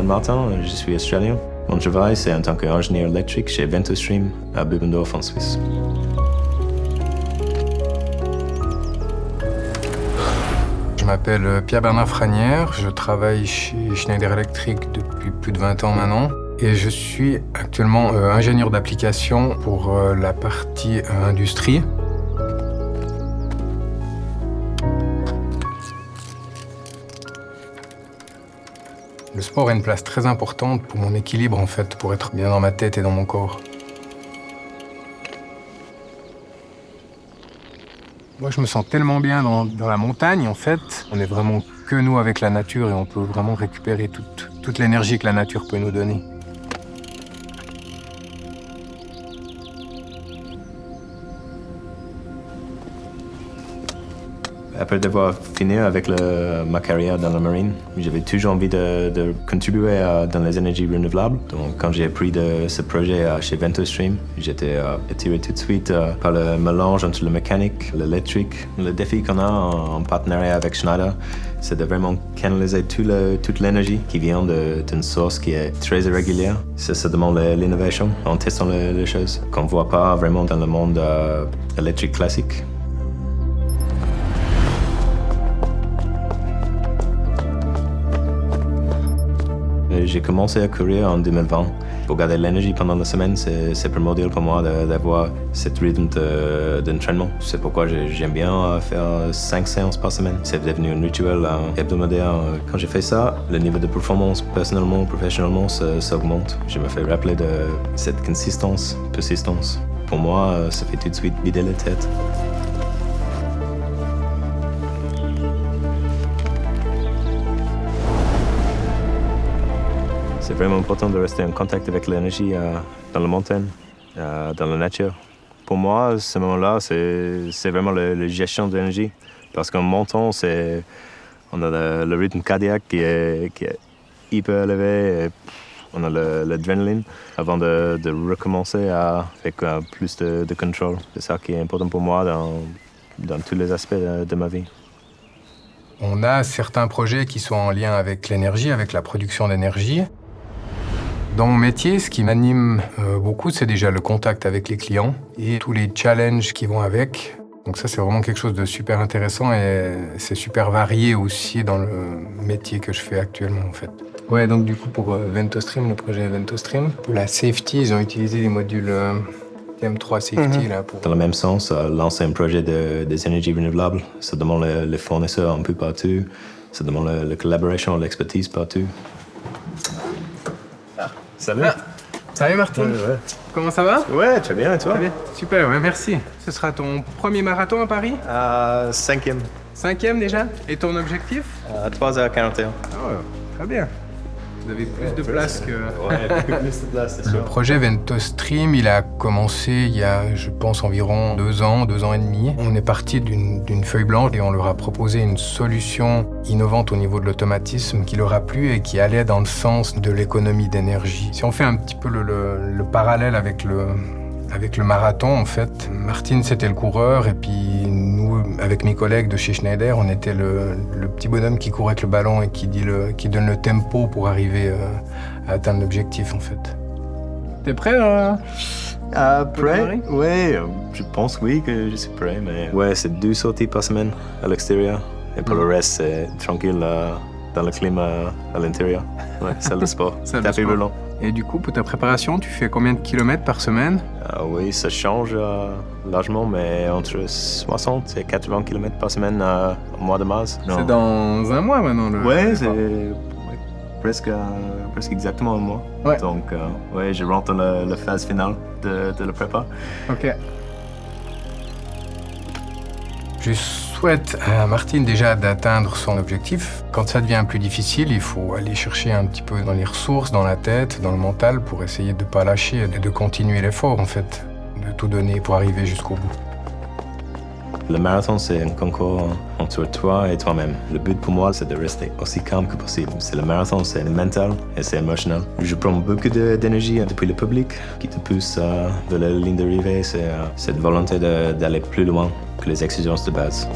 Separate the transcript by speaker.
Speaker 1: m'appelle Martin, je suis australien. Mon travail, c'est en tant qu'ingénieur électrique chez Ventostream à Bubendorf en Suisse.
Speaker 2: Je m'appelle Pierre-Bernard Franière, je travaille chez Schneider Electric depuis plus de 20 ans maintenant et je suis actuellement ingénieur d'application pour la partie industrie. Le sport a une place très importante pour mon équilibre en fait, pour être bien dans ma tête et dans mon corps. Moi, je me sens tellement bien dans la montagne, en fait. On est vraiment que nous avec la nature et on peut vraiment récupérer toute l'énergie que la nature peut nous donner.
Speaker 1: Après d'avoir fini avec ma carrière dans la marine, j'avais toujours envie de contribuer dans les énergies renouvelables. Donc, quand j'ai pris ce projet chez Ventostream, j'étais attiré tout de suite par le mélange entre le mécanique, l'électrique. Le défi qu'on a en partenariat avec Schneider, c'est de vraiment canaliser toute l'énergie qui vient d'une source qui est très irrégulière. Ça demande l'innovation en testant les choses qu'on ne voit pas vraiment dans le monde électrique classique. J'ai commencé à courir en 2020. Pour garder l'énergie pendant la semaine, c'est primordial pour moi d'avoir ce rythme d'entraînement. C'est pourquoi j'aime bien faire 5 séances par semaine. C'est devenu un rituel hebdomadaire. Quand j'ai fait ça, le niveau de performance, personnellement, professionnellement, ça augmente. Je me fais rappeler de cette consistance, persistance. Pour moi, ça fait tout de suite vider la tête. C'est vraiment important de rester en contact avec l'énergie dans la montagne, dans la nature. Pour moi, ce moment-là, c'est vraiment la gestion de l'énergie. Parce qu'en montant, on a le rythme cardiaque qui est hyper élevé. Et on a l'adrénaline avant de recommencer avec plus de contrôle. C'est ça qui est important pour moi dans tous les aspects de ma vie.
Speaker 2: On a certains projets qui sont en lien avec l'énergie, avec la production d'énergie. Dans mon métier, ce qui m'anime beaucoup, c'est déjà le contact avec les clients et tous les challenges qui vont avec. Donc ça, c'est vraiment quelque chose de super intéressant et c'est super varié aussi dans le métier que je fais actuellement, en fait. Ouais, donc du coup, pour Ventostream, le projet Ventostream, pour la safety, ils ont utilisé les modules TM3 Safety. Là, pour...
Speaker 1: Dans le même sens, lancer un projet des énergies renouvelables, ça demande les fournisseurs un peu partout, ça demande la collaboration, l'expertise partout. Salut.
Speaker 2: Salut Martin.
Speaker 1: Ouais.
Speaker 2: Comment ça va?
Speaker 1: Ouais, très bien, et toi?
Speaker 2: Très bien. Super, ouais, merci. Ce sera ton premier marathon à Paris?
Speaker 1: 5e.
Speaker 2: 5e déjà? Et ton objectif?
Speaker 1: 3h41.
Speaker 2: Oh, très bien. Vous avez plus de place que...
Speaker 1: Ouais, beaucoup plus de place, c'est sûr.
Speaker 2: Le projet Ventostream, il a commencé il y a, je pense, environ 2 ans et demi. On est parti d'une feuille blanche et on leur a proposé une solution innovante au niveau de l'automatisme qui leur a plu et qui allait dans le sens de l'économie d'énergie. Si on fait un petit peu le parallèle avec le marathon, en fait, Martin, c'était le coureur, et puis nous, avec mes collègues de chez Schneider, on était le petit bonhomme qui court avec le ballon et qui donne le tempo pour arriver à atteindre l'objectif, en fait. T'es prêt
Speaker 1: Prêt? Oui, je pense oui que je suis prêt, mais... Ouais, c'est 2 sorties par semaine à l'extérieur, et pour le reste, c'est tranquille dans le climat à l'intérieur. Ouais, salle de sport, tapis roulant.
Speaker 2: Et du coup, pour ta préparation, tu fais combien de kilomètres par semaine?
Speaker 1: Oui, ça change largement, mais entre 60 et 80 km par semaine au mois de mars.
Speaker 2: C'est dans un mois maintenant,
Speaker 1: Oui, c'est presque exactement un mois.
Speaker 2: Ouais.
Speaker 1: Donc, ouais, je rentre dans la phase finale de la prépa.
Speaker 2: Ok. Je souhaite à Martine déjà d'atteindre son objectif. Quand ça devient plus difficile, il faut aller chercher un petit peu dans les ressources, dans la tête, dans le mental, pour essayer de ne pas lâcher et de continuer l'effort, en fait, de tout donner pour arriver jusqu'au bout.
Speaker 1: Le marathon, c'est un concours entre toi et toi-même. Le but pour moi, c'est de rester aussi calme que possible. C'est le marathon, c'est mental et c'est émotionnel. Je prends beaucoup d'énergie depuis le public qui te pousse vers la ligne d'arrivée. C'est cette volonté d'aller plus loin que les exigences de base.